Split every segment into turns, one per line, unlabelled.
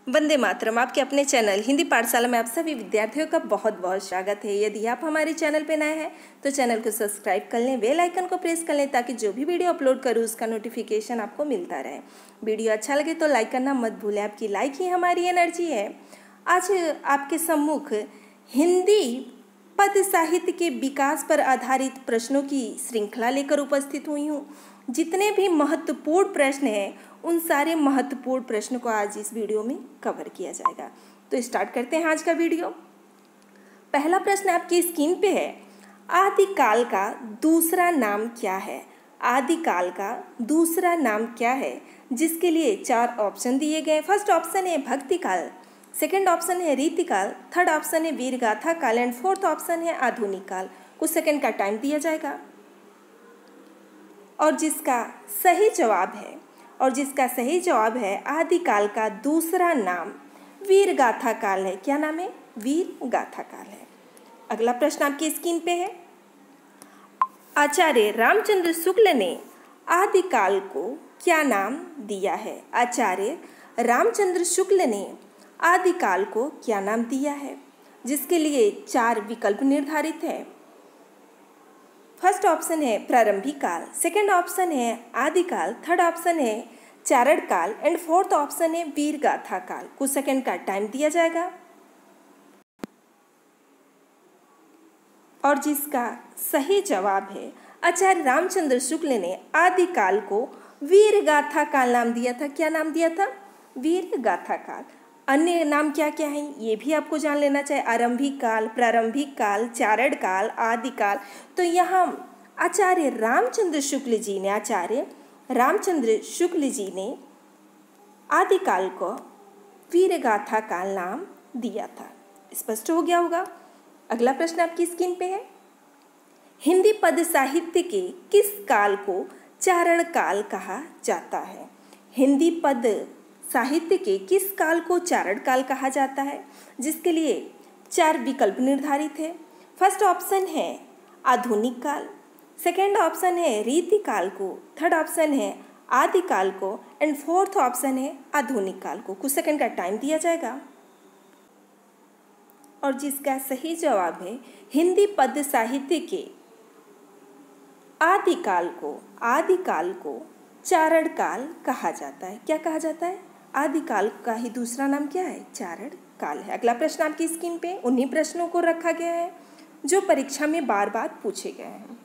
वंदे मातरम। आपके अपने चैनल हिंदी पाठशाला में आप सभी विद्यार्थियों का बहुत बहुत स्वागत है। यदि आप हमारे चैनल पर नए हैं तो चैनल को सब्सक्राइब कर लें, बेल आइकन को प्रेस कर लें ताकि जो भी वीडियो अपलोड करूँ उसका नोटिफिकेशन आपको मिलता रहे। वीडियो अच्छा लगे तो लाइक करना मत भूलें, आपकी लाइक ही हमारी एनर्जी है। आज आपके सम्मुख हिंदी पद साहित्य के विकास पर आधारित प्रश्नों की श्रृंखला लेकर उपस्थित हुई हूँ। जितने भी महत्वपूर्ण प्रश्न हैं उन सारे महत्वपूर्ण प्रश्न को आज इस वीडियो में कवर किया जाएगा। तो स्टार्ट करते हैं आज का वीडियो। पहला प्रश्न आपकी स्क्रीन पे है, आदिकाल का दूसरा नाम क्या है? आदिकाल का दूसरा नाम क्या है? जिसके लिए 4 ऑप्शन दिए गए। फर्स्ट ऑप्शन है भक्ति काल, सेकेंड ऑप्शन है रीतिकाल, थर्ड ऑप्शन है वीरगाथा काल एंड फोर्थ ऑप्शन है आधुनिक काल। कुछ सेकेंड का टाइम दिया जाएगा और जिसका सही जवाब है आदिकाल का दूसरा नाम वीरगाथा काल है। क्या नाम है? वीरगाथा काल है। अगला प्रश्न आपकी स्क्रीन पे है, आचार्य रामचंद्र शुक्ल ने आदिकाल को क्या नाम दिया है? आचार्य रामचंद्र शुक्ल ने आदिकाल को क्या नाम दिया है? जिसके लिए 4 विकल्प निर्धारित है। फर्स्ट ऑप्शन है प्रारंभिक काल, सेकेंड ऑप्शन है आदिकाल, थर्ड ऑप्शन है चारण काल एंड फोर्थ ऑप्शन है वीरगाथा काल। कुछ सेकेंड का टाइम दिया जाएगा और जिसका सही जवाब है आचार्य रामचंद्र शुक्ल ने आदिकाल को वीरगाथा काल नाम दिया था। क्या नाम दिया था? वीरगाथा काल। अन्य नाम क्या क्या हैं ये भी आपको जान लेना चाहिए। आरंभिक काल, प्रारंभिक काल, चारण काल, आदिकाल। तो यहाँ आचार्य रामचंद्र शुक्ल जी ने आदिकाल को वीरगाथा काल नाम दिया था। स्पष्ट हो गया होगा। अगला प्रश्न आपकी स्क्रीन पे है, हिंदी पद साहित्य के किस काल को चारण काल कहा जाता है? हिंदी पद साहित्य के किस काल को चारण काल कहा जाता है? जिसके लिए 4 विकल्प निर्धारित है। फर्स्ट ऑप्शन है आधुनिक काल, सेकेंड ऑप्शन है रीतिकाल को, थर्ड ऑप्शन है आदिकाल को एंड फोर्थ ऑप्शन है आधुनिक काल को। कुछ सेकेंड का टाइम दिया जाएगा और जिसका सही जवाब है हिंदी पद साहित्य के आदिकाल को चारण काल कहा जाता है। क्या कहा जाता है? आदिकाल का ही दूसरा नाम क्या है? चारण काल है। अगला प्रश्न आपकी स्क्रीन पे उन्हीं प्रश्नों को रखा गया है जो परीक्षा में बार बार पूछे गए हैं।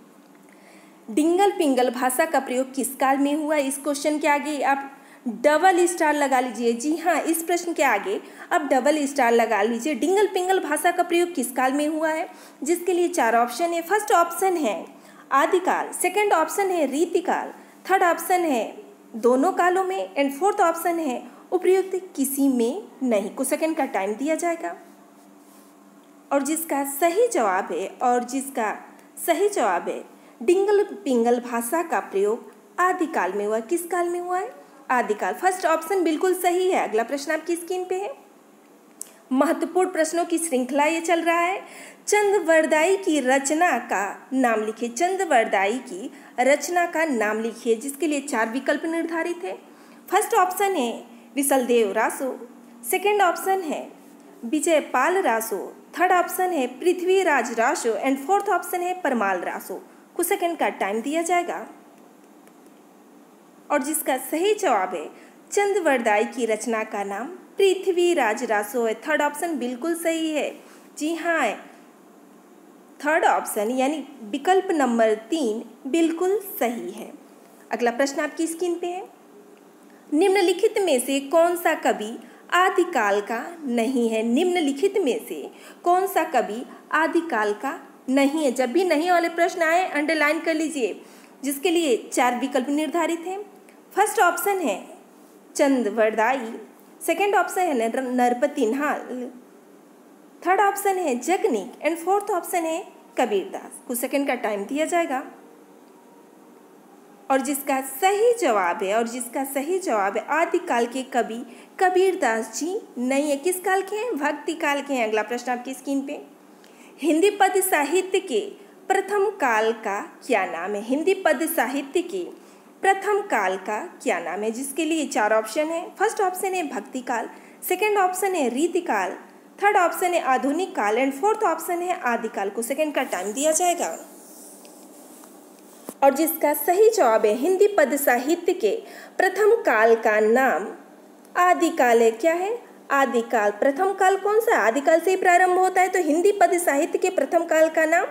डिंगल पिंगल भाषा का प्रयोग किस काल में हुआ? इस क्वेश्चन के आगे आप डबल स्टार लगा लीजिए। जी हाँ, इस प्रश्न के आगे आप डबल स्टार लगा लीजिए। डिंगल पिंगल भाषा का प्रयोग किस काल में हुआ है? जिसके लिए 4 ऑप्शन है। फर्स्ट ऑप्शन है आदिकाल, सेकेंड ऑप्शन है रीतिकाल, थर्ड ऑप्शन है दोनों कालों में एंड फोर्थ ऑप्शन है उपयुक्त किसी में नहीं। कुछ सेकेंड का टाइम दिया जाएगा और जिसका सही जवाब है डिंगल पिंगल भाषा का प्रयोग आदिकाल में हुआ। किस काल में हुआ है? आदिकाल। फर्स्ट ऑप्शन बिल्कुल सही है। अगला प्रश्न आपकी स्क्रीन पे है, महत्वपूर्ण प्रश्नों की श्रृंखला ये चल रहा है। चंद्रवरदाई की रचना का नाम लिखिए। चंद्रवरदाई की रचना का नाम लिखिए। जिसके लिए 4 विकल्प निर्धारित है। फर्स्ट ऑप्शन है विशलदेव रासो, सेकेंड ऑप्शन है विजयपाल रासो, थर्ड ऑप्शन है Prithviraj Raso and fourth option है परमाल रासो। कुछ सेकेंड का टाइम दिया जाएगा और जिसका सही जवाब है चंद्रवरदाई की रचना का नाम पृथ्वीराज रासो है। थर्ड ऑप्शन बिल्कुल सही है। जी हाँ, थर्ड ऑप्शन यानी विकल्प नंबर 3 बिल्कुल सही है। अगला प्रश्न आपकी स्क्रीन पे है, निम्नलिखित में से कौन सा कवि आदिकाल का नहीं है? निम्नलिखित में से कौन सा कवि आदिकाल का नहीं है? जब भी नहीं वाले प्रश्न आए अंडरलाइन कर लीजिए। जिसके लिए 4 विकल्प निर्धारित हैं। फर्स्ट ऑप्शन है चंद्रवरदाई, सेकेंड ऑप्शन है नरपतिनाल, थर्ड ऑप्शन है जगनिक एंड फोर्थ ऑप्शन है कबीरदास। कुछ सेकेंड का टाइम दिया जाएगा और जिसका सही जवाब है आदिकाल के कवि कबीरदास जी नहीं है। किस काल के हैं? भक्ति काल के हैं। अगला प्रश्न आपकी स्क्रीन पे, हिंदी पद साहित्य के प्रथम काल का क्या नाम है? हिंदी पद साहित्य के प्रथम काल का क्या नाम है, जिसके लिए 4 ऑप्शन है। फर्स्ट ऑप्शन है भक्ति काल, सेकेंड ऑप्शन है रीतिकाल, थर्ड ऑप्शन है आधुनिक काल एंड फोर्थ ऑप्शन है आदिकाल। को सेकेंड का टाइम दिया जाएगा। और जिसका सही जवाब है हिंदी पद साहित्य के प्रथम काल का नाम आदिकाल है। क्या है? आदिकाल। प्रथम काल कौन सा? आदिकाल से ही प्रारंभ होता है, तो हिंदी पद साहित्य के प्रथम काल का नाम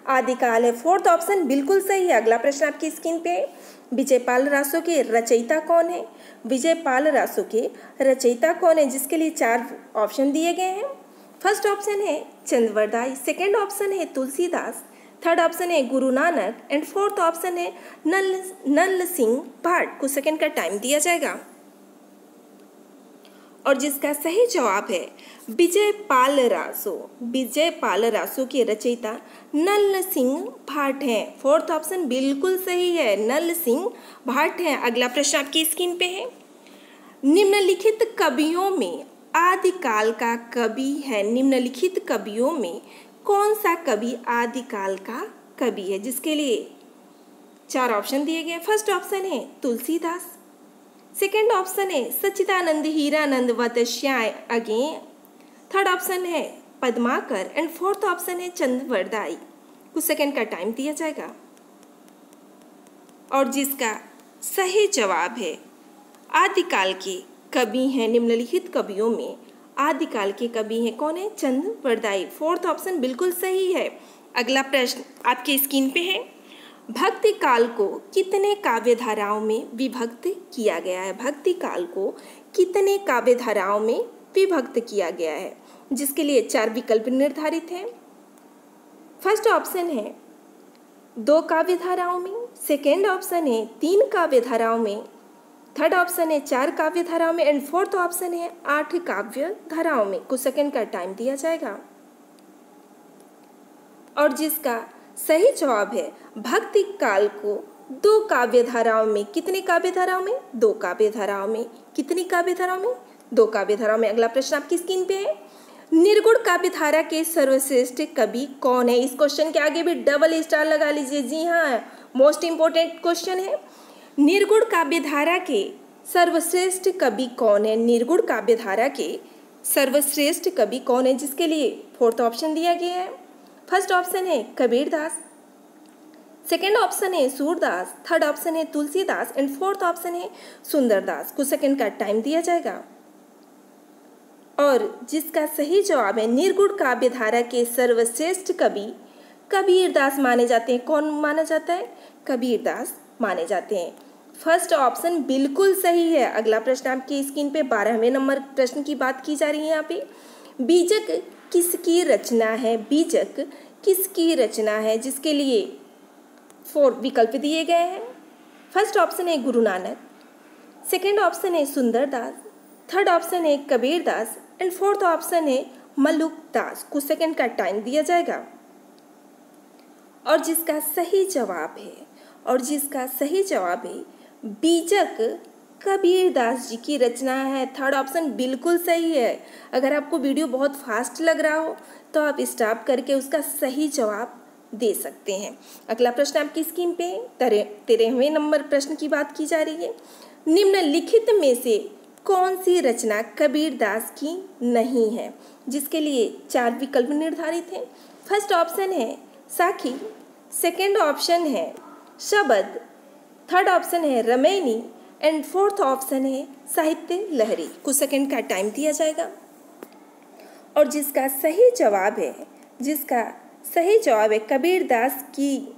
आदिकाल है। फोर्थ ऑप्शन बिल्कुल सही है। अगला प्रश्न आपकी स्क्रीन पे है, विजयपाल रासो के रचयिता कौन है? विजयपाल रासो के रचयिता कौन है, जिसके लिए 4 ऑप्शन दिए गए हैं। फर्स्ट ऑप्शन है चंद्रवरदाई, सेकेंड ऑप्शन है तुलसीदास, थर्ड ऑप्शन है Guru Nanak and fourth option है नल सिंह भाट। को सेकेंड का टाइम दिया जाएगा। और जिसका सही जवाब है विजयपाल रासो। विजयपाल रासो के रचयिता नल सिंह भाट हैं। फोर्थ ऑप्शन बिल्कुल सही है, नल सिंह भाट हैं। अगला प्रश्न आपकी स्क्रीन पे है, निम्नलिखित कवियों में आदिकाल का कवि है। निम्नलिखित कवियों में कौन सा कवि आदिकाल का कवि है, जिसके लिए 4 ऑप्शन दिए गए। फर्स्ट ऑप्शन है तुलसीदास, सेकेंड ऑप्शन है सच्चिदानंद हीरानंद वत्स्याय अगेन, थर्ड ऑप्शन है पद्माकर एंड फोर्थ ऑप्शन है चंद्रवरदाई। कुछ सेकेंड का टाइम दिया जाएगा। और जिसका सही जवाब है आदिकाल के कवि हैं, निम्नलिखित कवियों में आदिकाल के कवि हैं कौन है? चंद्रवरदाई। फोर्थ ऑप्शन बिल्कुल सही है। अगला प्रश्न आपके स्क्रीन पे है, भक्ति काल को कितने काव्य धाराओं में विभक्त किया गया है? भक्ति काल को कितने काव्य धाराओं में विभक्त किया गया है, जिसके लिए 4 विकल्प निर्धारित हैं। फर्स्ट ऑप्शन है 2 काव्य धाराओं में, सेकेंड ऑप्शन है 3 काव्य धाराओं में, थर्ड ऑप्शन है 4 काव्य धाराओं में एंड फोर्थ ऑप्शन है 8 काव्य धाराओं में। कुछ सेकेंड का टाइम दिया जाएगा। और जिसका सही जवाब है भक्ति काल को 2 काव्य धाराओं में, कितनी काव्य धाराओं में? 2 काव्य धाराओं में। कितनी काव्य धाराओं में? 2 काव्य धाराओं में। अगला प्रश्न आपकी स्क्रीन पे है, निर्गुण काव्य धारा के सर्वश्रेष्ठ कवि कौन है? इस क्वेश्चन के आगे भी डबल स्टार लगा लीजिए। जी हाँ, मोस्ट इंपोर्टेंट क्वेश्चन है। निर्गुण काव्य धारा के सर्वश्रेष्ठ कवि कौन है? निर्गुण काव्य धारा के सर्वश्रेष्ठ कवि कौन है, जिसके लिए फोर्थ ऑप्शन दिया गया है। फर्स्ट ऑप्शन है कबीरदास, सेकेंड ऑप्शन है सूरदास, थर्ड ऑप्शन है तुलसीदास एंड फोर्थ ऑप्शन है सुंदरदास। कुछ सेकेंड का टाइम दिया जाएगा। और जिसका सही जवाब है निर्गुण काव्य धारा के सर्वश्रेष्ठ कवि कबीरदास माने जाते हैं। कौन माना जाता है? कबीरदास माने जाते हैं। फर्स्ट ऑप्शन बिल्कुल सही है। अगला प्रश्न आपकी स्क्रीन पे 12वें नंबर प्रश्न की बात की जा रही है। यहाँ पे बीजक किसकी रचना है? बीजक किसकी रचना है, जिसके लिए 4 विकल्प दिए गए हैं। फर्स्ट ऑप्शन है गुरु नानक, सेकेंड ऑप्शन है सुंदरदास, थर्ड ऑप्शन है कबीरदास एंड फोर्थ ऑप्शन है मलुकदास। कुछ सेकेंड का टाइम दिया जाएगा। और जिसका सही जवाब है बीजक कबीरदास जी की रचना है। थर्ड ऑप्शन बिल्कुल सही है। अगर आपको वीडियो बहुत फास्ट लग रहा हो तो आप स्टॉप करके उसका सही जवाब दे सकते हैं। अगला प्रश्न आपकी स्क्रीन पे 13वें नंबर प्रश्न की बात की जा रही है, निम्नलिखित में से कौन सी रचना कबीरदास की नहीं है, जिसके लिए 4 विकल्प निर्धारित हैं। फर्स्ट ऑप्शन है साखी, सेकेंड ऑप्शन है शबद, थर्ड ऑप्शन है रमैनी एंड फोर्थ ऑप्शन है साहित्य लहरी। कुछ सेकेंड का टाइम दिया जाएगा। और जिसका सही जवाब है कबीरदास की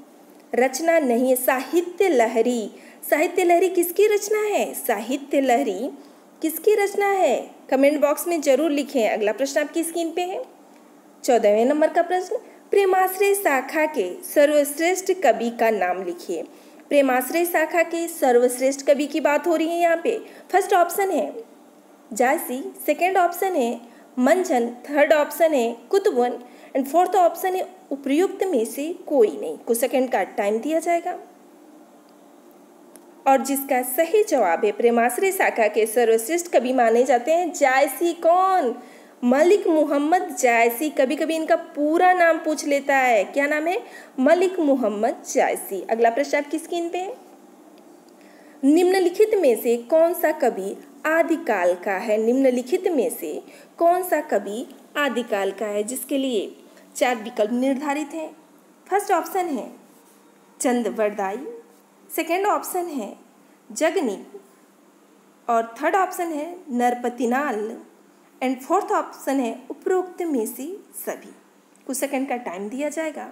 रचना नहीं है, साहित्य लहरी। साहित्य लहरी किसकी रचना है? साहित्य लहरी किसकी रचना है? कमेंट बॉक्स में जरूर लिखें। अगला प्रश्न आपकी स्क्रीन पे है 14वें नंबर का प्रश्न, प्रेमाश्रय शाखा के सर्वश्रेष्ठ कवि का नाम लिखिए। प्रेमाश्रय शाखा के सर्वश्रेष्ठ कवि की बात हो रही है यहाँ पे। फर्स्ट ऑप्शन है जायसी, सेकेंड ऑप्शन है मंझन, थर्ड ऑप्शन है कुतुबन एंड फोर्थ ऑप्शन है उपर्युक्त में से कोई नहीं। कुछ सेकेंड का टाइम दिया जाएगा। और जिसका सही जवाब है प्रेमाश्रय शाखा के सर्वश्रेष्ठ कवि माने जाते हैं जायसी। कौन? मलिक मोहम्मद जायसी। कभी कभी इनका पूरा नाम पूछ लेता है। क्या नाम है? मलिक मोहम्मद जायसी। अगला प्रश्न आपकी स्क्रीन पे है निम्नलिखित में से कौन सा कवि आदिकाल का है? निम्नलिखित में से कौन सा कवि आदिकाल का है? जिसके लिए 4 विकल्प निर्धारित हैं। फर्स्ट ऑप्शन है चंद्रवरदाई, सेकेंड ऑप्शन है जगनिक और थर्ड ऑप्शन है नरपतिनाल एंड फोर्थ ऑप्शन है उपरोक्त में से सभी। कुछ सेकंड का टाइम दिया जाएगा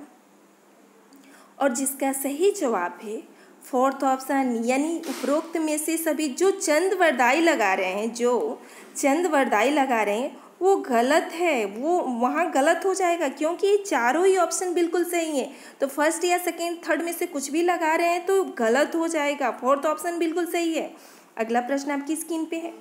और जिसका सही जवाब है फोर्थ ऑप्शन, यानी उपरोक्त में से सभी। जो चंद्रवरदाई लगा रहे हैं, जो चंद्रवरदाई लगा रहे हैं वो गलत है, वो वहाँ गलत हो जाएगा क्योंकि ये चारों ही ऑप्शन बिल्कुल सही है। तो फर्स्ट या सेकेंड थर्ड में से कुछ भी लगा रहे हैं तो गलत हो जाएगा। फोर्थ ऑप्शन बिल्कुल सही है। अगला प्रश्न आपकी स्क्रीन पे है।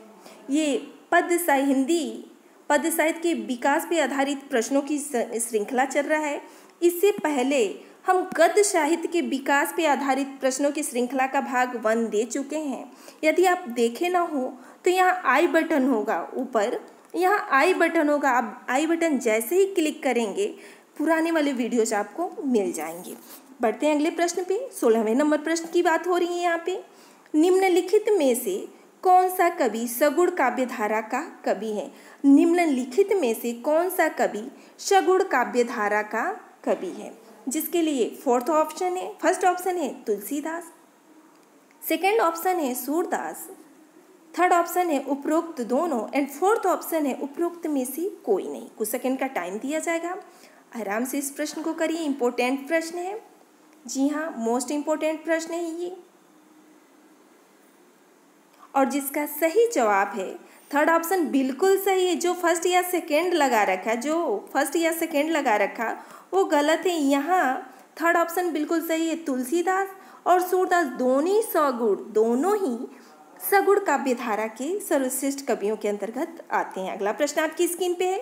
ये हिंदी पद्य साहित्य के विकास पे आधारित प्रश्नों की श्रृंखला चल रहा है। इससे पहले हम गद्य साहित्य के विकास पे आधारित प्रश्नों की श्रृंखला का भाग 1 दे चुके हैं। यदि आप देखे ना हो तो यहाँ आई बटन होगा ऊपर, यहाँ आई बटन होगा। आप आई बटन जैसे ही क्लिक करेंगे पुराने वाले वीडियोज आपको मिल जाएंगे। बढ़ते हैं अगले प्रश्न पे। 16वें नंबर प्रश्न की बात हो रही है यहाँ पे। निम्नलिखित में से कौन सा कवि सगुण काव्य धारा का कवि है? निम्नलिखित में से कौन सा कवि सगुण काव्य धारा का कवि है? जिसके लिए फोर्थ ऑप्शन है, फर्स्ट ऑप्शन है तुलसीदास, सेकेंड ऑप्शन है सूरदास, थर्ड ऑप्शन है उपरोक्त दोनों एंड फोर्थ ऑप्शन है उपरोक्त में से कोई नहीं। कुछ सेकंड का टाइम दिया जाएगा। आराम से इस प्रश्न को करिए, इंपॉर्टेंट प्रश्न है। जी हाँ, मोस्ट इंपॉर्टेंट प्रश्न है ये। और जिसका सही जवाब है थर्ड ऑप्शन बिल्कुल सही है। जो फर्स्ट या सेकेंड लगा रखा वो गलत है। यहाँ थर्ड ऑप्शन बिल्कुल सही है। तुलसीदास और सूरदास दोनों ही सगुण काव्य धारा के सर्वश्रेष्ठ कवियों के अंतर्गत आते हैं। अगला प्रश्न आपकी स्क्रीन पे है।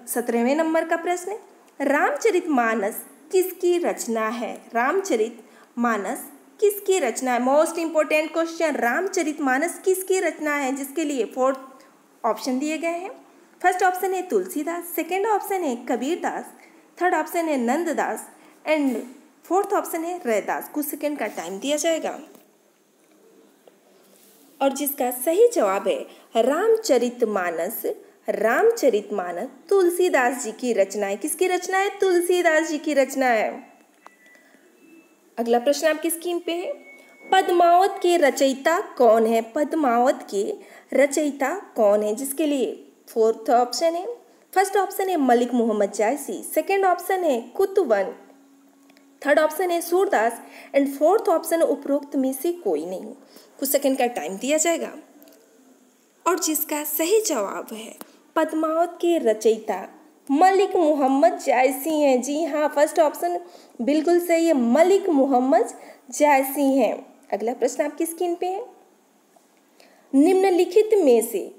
17वें नंबर का प्रश्न, रामचरितमानस किसकी रचना है? रामचरितमानस किसकी रचना है? मोस्ट इंपोर्टेंट क्वेश्चन, रामचरितमानस किसकी रचना है? जिसके लिए फोर्थ ऑप्शन दिए गए हैं। फर्स्ट ऑप्शन है तुलसीदास, सेकेंड ऑप्शन है कबीरदास, थर्ड ऑप्शन है नंददास एंड फोर्थ ऑप्शन है रैदास। कुछ सेकेंड का टाइम दिया जाएगा। और जिसका सही जवाब है रामचरितमानस तुलसीदास जी की रचना है। किसकी रचना है? तुलसीदास जी की रचना है। अगला प्रश्न आपकी स्क्रीन पे है। पद्मावत के रचयिता कौन है? पद्मावत के रचयिता कौन है? जिसके लिए फोर्थ ऑप्शन है, फर्स्ट ऑप्शन है मलिक मोहम्मद जायसी, सेकेंड ऑप्शन है कुतुबन, थर्ड ऑप्शन है सूरदास एंड फोर्थ ऑप्शन उपरोक्त में से कोई नहीं। कुछ सेकंड का टाइम दिया जाएगा। और जिसका सही जवाब है पद्मावत के रचयिता मलिक मोहम्मद जायसी हैं। जी हाँ, फर्स्ट ऑप्शन बिल्कुल सही है, मलिक मोहम्मद जायसी हैं। अगला प्रश्न आपकी स्क्रीन पे है। निम्नलिखित में से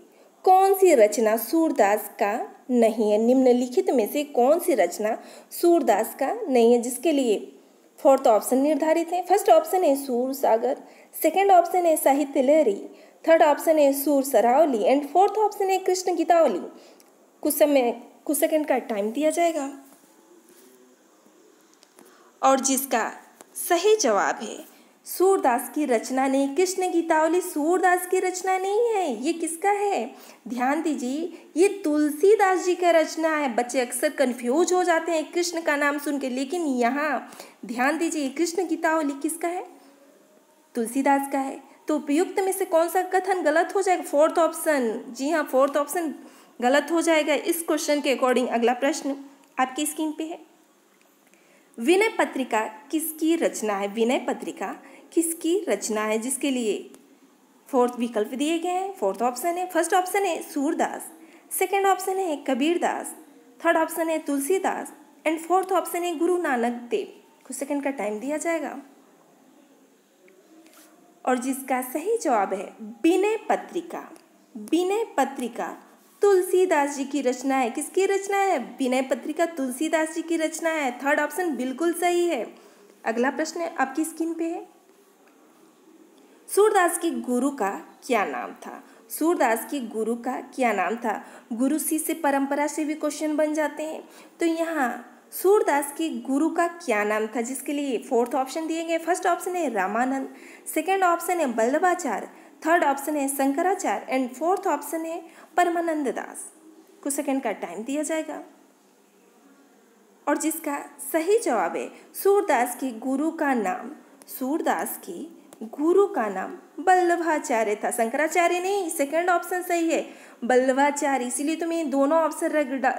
कौन सी रचना सूरदास का नहीं है? निम्नलिखित में से कौन सी रचना सूरदास का नहीं है? जिसके लिए फोर्थ ऑप्शन निर्धारित है। फर्स्ट ऑप्शन है सूर सागर, सेकेंड ऑप्शन है साहित्य लहरी, थर्ड ऑप्शन है सूर सरावली एंड फोर्थ ऑप्शन है कृष्ण गीतावली। कुछ सेकंड का टाइम दिया जाएगा। और जिसका सही जवाब है सूरदास की रचना नहीं, कृष्ण गीतावली सूरदास की रचना नहीं है। ये किसका है? ध्यान दीजिए, ये तुलसीदास जी का रचना है। बच्चे अक्सर कंफ्यूज हो जाते हैं कृष्ण का नाम सुन के, लेकिन यहाँ ध्यान दीजिए, कृष्ण गीतावली किसका है? तुलसीदास का है। तो उपयुक्त में से कौन सा कथन गलत हो जाएगा? Fourth option. जी हाँ, फोर्थ ऑप्शन गलत हो जाएगा इस क्वेश्चन के अकॉर्डिंग। अगला प्रश्न आपकी स्क्रीन पे है। विनय पत्रिका किसकी रचना है? विनय पत्रिका किसकी रचना है? जिसके लिए फोर्थ विकल्प दिए गए हैं। फोर्थ ऑप्शन है, फर्स्ट ऑप्शन है सूरदास, सेकेंड ऑप्शन है कबीरदास, थर्ड ऑप्शन है तुलसीदास एंड फोर्थ ऑप्शन है गुरु नानक देव। कुछ सेकंड का टाइम दिया जाएगा। और जिसका सही जवाब है विनय पत्रिका। विनय पत्रिका तुलसीदास जी की रचना है। किसकी रचना है? विनय पत्रिका तुलसीदास जी की रचना है। थर्ड ऑप्शन बिल्कुल सही है। अगला प्रश्न आपकी स्क्रीन पे है। सूरदास के गुरु का क्या नाम था? सूरदास के गुरु का क्या नाम था? गुरु शिष्य परंपरा से भी क्वेश्चन बन जाते हैं। तो यहाँ सूरदास के गुरु का क्या नाम था, जिसके लिए फोर्थ ऑप्शन दिए गए। फर्स्ट ऑप्शन है रामानंद, सेकंड ऑप्शन है वल्लभाचार्य, थर्ड ऑप्शन है शंकराचार्य एंड फोर्थ ऑप्शन है परमानंद दास। कुछ सेकंड का टाइम दिया जाएगा और जिसका सही जवाब है सूरदास के गुरु का नाम, सूरदास के गुरु का नाम वल्लभाचार्य था, शंकराचार्य नहीं। सेकंड ऑप्शन सही है वल्लभाचार्य, इसीलिए तो मैं दोनों ऑप्शन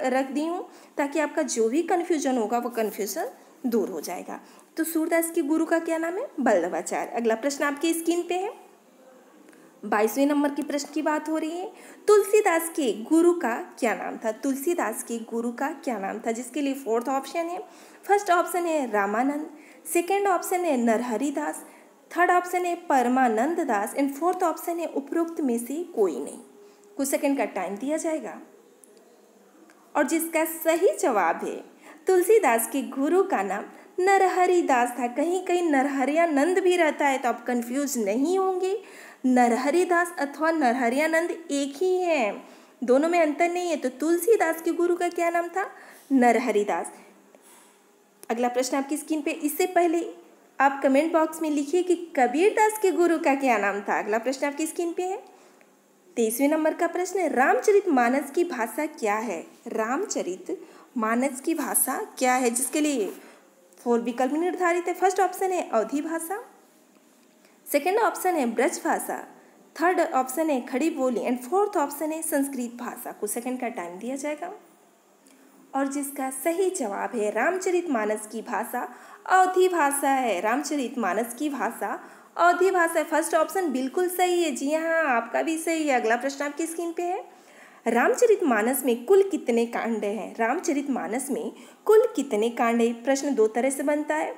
रख दी हूँ ताकि आपका जो भी कन्फ्यूजन होगा वो कन्फ्यूजन दूर हो जाएगा। तो सूरदास के गुरु का क्या नाम है, वल्लभाचार्य। अगला प्रश्न आपकी स्क्रीन पे है, 22वें नंबर की प्रश्न की बात हो रही है। तुलसीदास के गुरु का क्या नाम था, तुलसीदास के गुरु का क्या नाम था, जिसके लिए फोर्थ ऑप्शन है। फर्स्ट ऑप्शन है रामानंद, सेकंड ऑप्शन है नरहरि दास, थर्ड ऑप्शन है परमानंद दास एंड फोर्थ ऑप्शन है उपरोक्त में से कोई नहीं। कुछ सेकंड का टाइम दिया जाएगा और जिसका सही जवाब है तुलसीदास के गुरु का नाम नरहरि दास था। कहीं कहीं नरहरियानंद भी रहता है तो आप कंफ्यूज नहीं होंगे, नरहरि दास अथवा नरहरियानंद एक ही है, दोनों में अंतर नहीं है। तो तुलसीदास के गुरु का क्या नाम था, नरहरि दास। अगला प्रश्न आपकी स्क्रीन पे, इससे पहले आप कमेंट बॉक्स में लिखिए कि कबीरदास के गुरु का क्या नाम था। अगला प्रश्न आपकी स्क्रीन पे है, 23वें नंबर का प्रश्न है, रामचरितमानस की भाषा क्या है, रामचरितमानस की भाषा क्या है, जिसके लिए 4 विकल्प निर्धारित है। फर्स्ट ऑप्शन है अवधी भाषा, सेकंड ऑप्शन है ब्रज भाषा, थर्ड ऑप्शन है खड़ी बोली एंड फोर्थ ऑप्शन है संस्कृत भाषा। कुछ सेकंड का टाइम दिया जाएगा और जिसका सही जवाब है रामचरितमानस की भाषा अवधी भाषा है, रामचरितमानस की भाषा अवधी भाषा है। फर्स्ट ऑप्शन बिल्कुल सही है, जी हाँ आपका भी सही है। अगला प्रश्न आपकी स्क्रीन पे है, रामचरितमानस में कुल कितने कांड हैं, रामचरितमानस में कुल कितने कांड हैं। प्रश्न दो तरह से बनता है,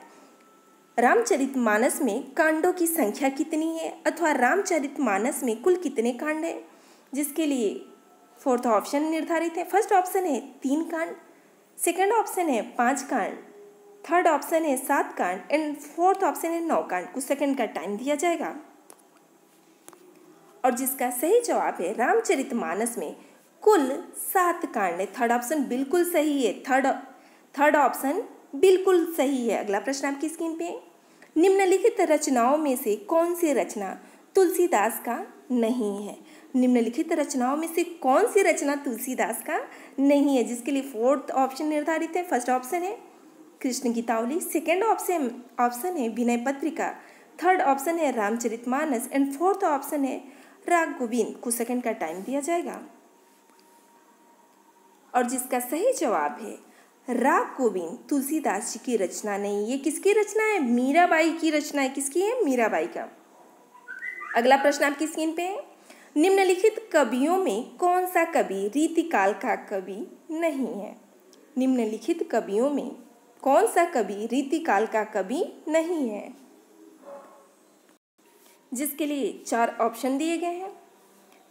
रामचरितमानस में कांडों की संख्या कितनी है अथवा रामचरितमानस में कुल कितने कांड हैं, जिसके लिए फोर्थ ऑप्शन निर्धारित है। फर्स्ट ऑप्शन है 3 कांड, सेकंड ऑप्शन है 5 कांड, थर्ड ऑप्शन है 7 कांड एंड फोर्थ ऑप्शन है 9 कांड। कुछ सेकंड का टाइम दिया जाएगा और जिसका सही जवाब है रामचरितमानस में कुल 7 कांड है। थर्ड ऑप्शन बिल्कुल सही है, थर्ड ऑप्शन बिल्कुल सही है। अगला प्रश्न आपकी स्क्रीन पे, निम्नलिखित रचनाओं में से कौन सी रचना तुलसीदास का नहीं है, निम्नलिखित रचनाओं में से कौन सी रचना तुलसीदास का नहीं है, जिसके लिए फोर्थ ऑप्शन निर्धारित है। फर्स्ट ऑप्शन है कृष्ण गीतावली, सेकेंड ऑप्शन है विनय पत्रिका, थर्ड ऑप्शन है रामचरितमानस एंड फोर्थ ऑप्शन है राग गोविंद। कुछ सेकंड का टाइम दिया जाएगा और जिसका सही जवाब है राग गोविंद तुलसीदास जी की रचना नहीं, ये किसकी रचना है, मीराबाई की रचना है। किसकी है, मीराबाई का। अगला प्रश्न आपकी स्क्रीन पे है, निम्नलिखित कवियों में कौन सा कवि रीतिकाल का कवि नहीं है, निम्नलिखित कवियों में कौन सा कवि रीतिकाल का कवि नहीं है, जिसके लिए 4 ऑप्शन दिए गए हैं।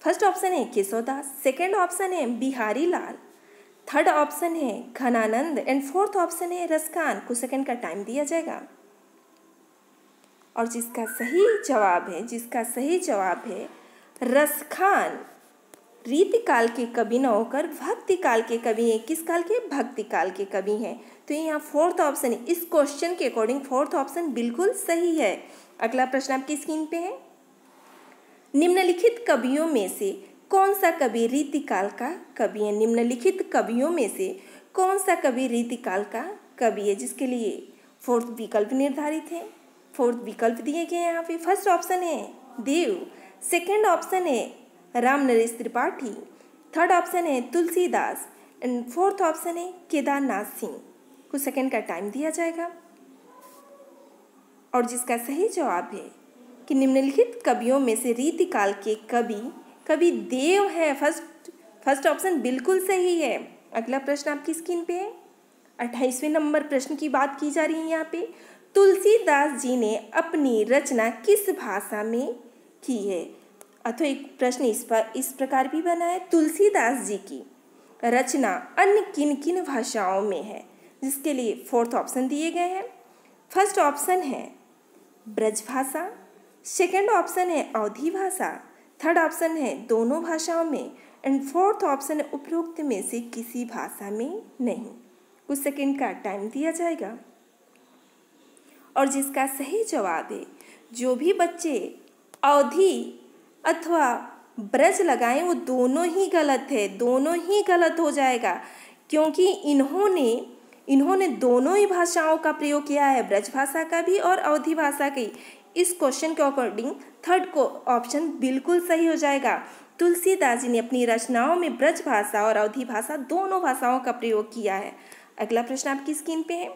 फर्स्ट ऑप्शन है केशवदास, सेकंड ऑप्शन है बिहारी लाल, थर्ड ऑप्शन है घनानंद एंड फोर्थ ऑप्शन है रसखान। कुछ सेकंड का टाइम दिया जाएगा और जिसका सही जवाब है रसखान रीतिकाल के कवि न होकर भक्ति काल के कवि हैं। किस काल के, भक्ति काल के कवि हैं। तो यहाँ फोर्थ ऑप्शन है, इस क्वेश्चन के अकॉर्डिंग फोर्थ ऑप्शन बिल्कुल सही है। अगला प्रश्न आपकी स्क्रीन पे है, निम्नलिखित कवियों में से कौन सा कवि रीतिकाल का कवि है, निम्नलिखित कवियों में से कौन सा कवि रीतिकाल का कवि है, जिसके लिए फोर्थ विकल्प निर्धारित है। फोर्थ विकल्प दिए गए हैं यहाँ पे। फर्स्ट ऑप्शन है देव, सेकंड ऑप्शन है राम नरेश त्रिपाठी, थर्ड ऑप्शन है तुलसीदास एंड फोर्थ ऑप्शन है केदारनाथ सिंह। कुछ सेकंड का टाइम दिया जाएगा और जिसका सही जवाब है कि निम्नलिखित कवियों में से रीतिकाल के कवि देव है। फर्स्ट ऑप्शन बिल्कुल सही है। अगला प्रश्न आपकी स्क्रीन पे है, 28वें नंबर प्रश्न की बात की जा रही है यहाँ पे, तुलसीदास जी ने अपनी रचना किस भाषा में की है। अथवा एक प्रश्न इस प्रकार भी बना है, तुलसीदास जी की रचना अन्य किन किन भाषाओं में है, जिसके लिए फोर्थ ऑप्शन दिए गए हैं। फर्स्ट ऑप्शन है ब्रज भाषा, सेकंड ऑप्शन है अवधी भाषा, थर्ड ऑप्शन है दोनों भाषाओं में एंड फोर्थ ऑप्शन है उपरोक्त में से किसी भाषा में नहीं। कुछ सेकंड का टाइम दिया जाएगा। और जिसका सही जवाब है, जो भी बच्चे अवधि अथवा ब्रज लगाएं वो दोनों ही गलत है, दोनों ही गलत हो जाएगा, क्योंकि इन्होंने दोनों ही भाषाओं का प्रयोग किया है, ब्रज भाषा का भी और अवधि भाषा की। इस क्वेश्चन के अकॉर्डिंग थर्ड को ऑप्शन बिल्कुल सही हो जाएगा। तुलसीदास जी ने अपनी रचनाओं में ब्रज भाषा और अवधि भाषा दोनों भाषाओं का प्रयोग किया है। अगला प्रश्न आपकी स्क्रीन पे है,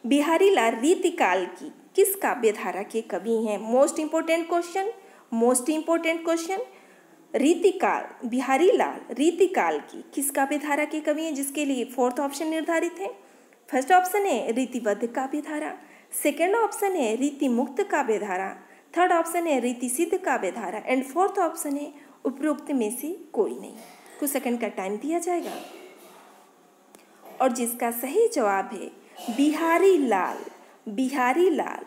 बिहारी लाल रीतिकाल की किस काव्यधारा के कवि हैं? Most important question. रीतिकाल, बिहारी लाल रीतिकाल की किस काव्यधारा के कवि हैं, जिसके लिए फोर्थ ऑप्शन निर्धारित है। फर्स्ट ऑप्शन है रीतिबद्ध काव्यधारा, सेकेंड ऑप्शन है रीतिमुक्त काव्यधारा, थर्ड ऑप्शन है रीतिसिद्ध काव्यधारा एंड फोर्थ ऑप्शन है उपरोक्त में से कोई नहीं। कुछ सेकंड का टाइम दिया जाएगा। और जिसका सही जवाब है बिहारी लाल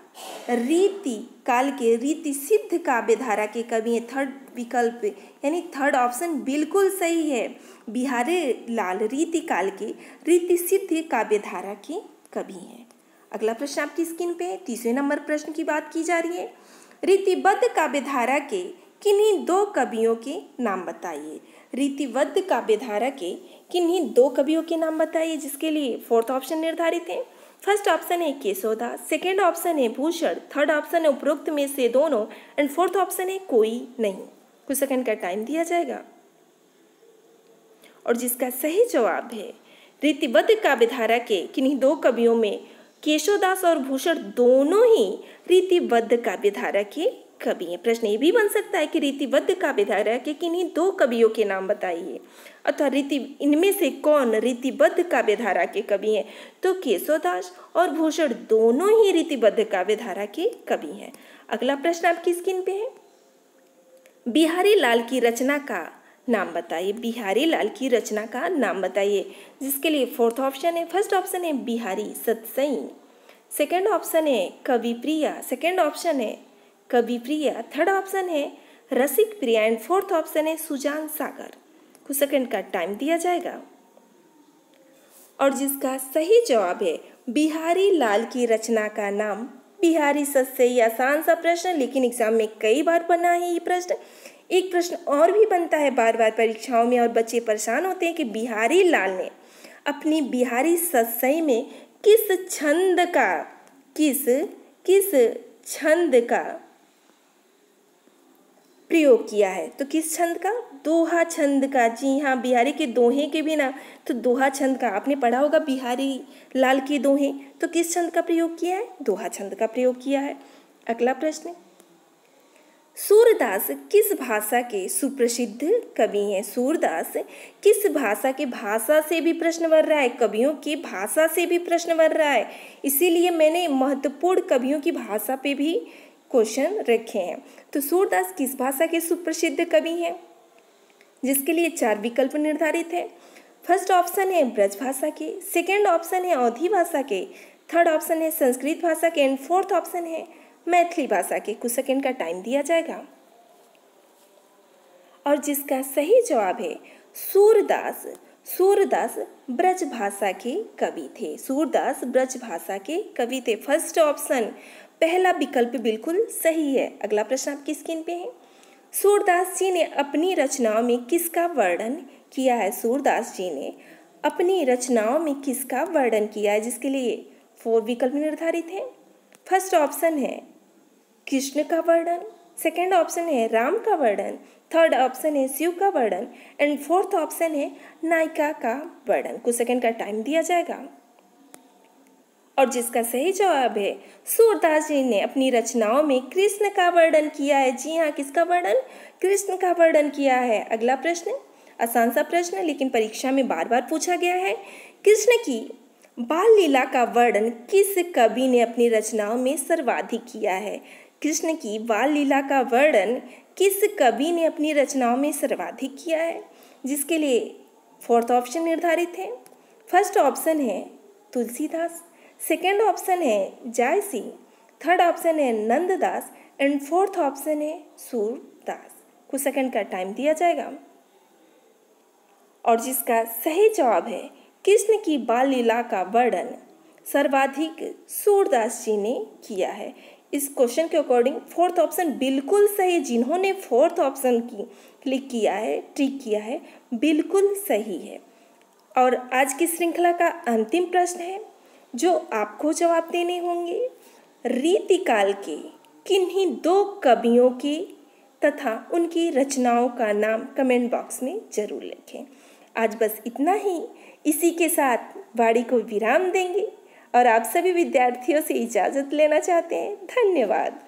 रीति काल के रीति सिद्ध काव्यधारा के कवि हैं। थर्ड विकल्प यानी थर्ड ऑप्शन बिल्कुल सही है। बिहारी लाल रीति काल के रीति सिद्ध काव्यधारा के कवि हैं। अगला प्रश्न आपकी स्क्रीन पे है, तीसरे नंबर प्रश्न की बात की जा रही है। रीतिबद्ध काव्यधारा के किन्हीं दो कवियों के नाम बताइए। रीतिबद्ध काव्यधारा के किन्हीं दो कवियों के नाम बताइए, जिसके लिए फोर्थ ऑप्शन निर्धारित है। फर्स्ट ऑप्शन है केशवदास, सेकेंड ऑप्शन है भूषण, थर्ड ऑप्शन है उपरोक्त में से दोनों एंड फोर्थ ऑप्शन है कोई नहीं। कुछ सेकंड का टाइम दिया जाएगा। और जिसका सही जवाब है रीतिबद्ध काव्यधारा के किन्हीं दो कवियों में केशवदास और भूषण दोनों ही रीतिबद्ध काव्यधारा के कवि हैं। प्रश्न ये भी बन सकता है कि रीतिबद्ध काव्यधारा के किन्हीं दो कवियों के नाम बताइए, अथवा इनमें से कौन रीतिबद्ध काव्यधारा के कवि हैं। तो केशवदास और भूषण दोनों ही रीतिबद्ध काव्यधारा के कवि हैं। अगला प्रश्न आपकी स्क्रीन पे है, बिहारी लाल की रचना का नाम बताइए। बिहारी लाल की रचना का नाम बताइए, जिसके लिए फोर्थ ऑप्शन है। फर्स्ट ऑप्शन है बिहारी सतसई, सेकेंड ऑप्शन है कविप्रिया, थर्ड ऑप्शन है रसिक प्रिया एंड फोर्थ ऑप्शन है सुजान सागर। कुछ सेकंड का टाइम दिया जाएगा। और जिसका सही जवाब है बिहारी लाल की रचना का नाम बिहारी सतसई। आसान सा प्रश्न, लेकिन एग्जाम में कई बार बना है ये प्रश्न। एक प्रश्न और भी बनता है बार बार परीक्षाओं में और बच्चे परेशान होते हैं कि बिहारी लाल ने अपनी बिहारी सतसई में किस छंद का प्रयोग किया है। तो किस छंद का? दोहा छंद का। जी हाँ, बिहारी के दोहे के भी ना, तो दोहा छंद का। आपने पढ़ा होगा बिहारी लाल के दोहे, तो किस छंद का प्रयोग किया है? दोहा छंद का प्रयोग किया है। अगला प्रश्न, सूरदास किस भाषा के सुप्रसिद्ध कवि हैं? सूरदास किस भाषा के? भाषा से भी प्रश्न बन रहा है, कवियों की भाषा से भी प्रश्न बन रहा है, इसीलिए मैंने महत्वपूर्ण कवियों की भाषा पे भी क्वेश्चन रखे हैं। तो सूरदास किस भाषा के सुप्रसिद्ध कवि हैं, जिसके लिए 4 विकल्प निर्धारित है। फर्स्ट ऑप्शन है ब्रज भाषा के, सेकेंड ऑप्शन है अवधी भाषा के, थर्ड ऑप्शन है संस्कृत भाषा के एंड फोर्थ ऑप्शन है मैथिली भाषा के। कुछ सेकंड का टाइम दिया जाएगा। और जिसका सही जवाब है सूरदास ब्रज भाषा के कवि थे। सूरदास ब्रज भाषा के कवि थे। फर्स्ट ऑप्शन, पहला विकल्प बिल्कुल सही है। अगला प्रश्न आपकी स्क्रीन पे है, सूरदास जी ने अपनी रचनाओं में किसका वर्णन किया है? सूरदास जी ने अपनी रचनाओं में किसका वर्णन किया है, जिसके लिए 4 विकल्प निर्धारित हैं। फर्स्ट ऑप्शन है कृष्ण का वर्णन, सेकेंड ऑप्शन है राम का वर्णन, थर्ड ऑप्शन है शिव का वर्णन एंड फोर्थ ऑप्शन है नायिका का वर्णन। कुछ सेकंड का टाइम दिया जाएगा। और जिसका सही जवाब है सूरदास जी ने अपनी रचनाओं में कृष्ण का वर्णन किया है। जी हाँ, किसका वर्णन? कृष्ण का वर्णन किया है। अगला प्रश्न, आसान सा प्रश्न लेकिन परीक्षा में बार बार पूछा गया है। कृष्ण की बाल लीला का वर्णन किस कवि ने अपनी रचनाओं में सर्वाधिक किया है? कृष्ण की बाल लीला का वर्णन किस कवि ने अपनी रचनाओं में सर्वाधिक किया है, जिसके लिए फोर्थ ऑप्शन निर्धारित है। फर्स्ट ऑप्शन है तुलसीदास, सेकेंड ऑप्शन है जायसी, थर्ड ऑप्शन है नंददास एंड फोर्थ ऑप्शन है सूरदास। कुछ सेकंड का टाइम दिया जाएगा। और जिसका सही जवाब है कृष्ण की बाल लीला का वर्णन सर्वाधिक सूरदास जी ने किया है। इस क्वेश्चन के अकॉर्डिंग फोर्थ ऑप्शन बिल्कुल सही। जिन्होंने फोर्थ ऑप्शन की क्लिक किया है, टिक किया है, बिल्कुल सही है। और आज की श्रृंखला का अंतिम प्रश्न है जो आपको जवाब देने होंगे। रीतिकाल के किन्हीं 2 कवियों की तथा उनकी रचनाओं का नाम कमेंट बॉक्स में जरूर लिखें। आज बस इतना ही। इसी के साथ वाणी को विराम देंगे और आप सभी विद्यार्थियों से इजाज़त लेना चाहते हैं। धन्यवाद।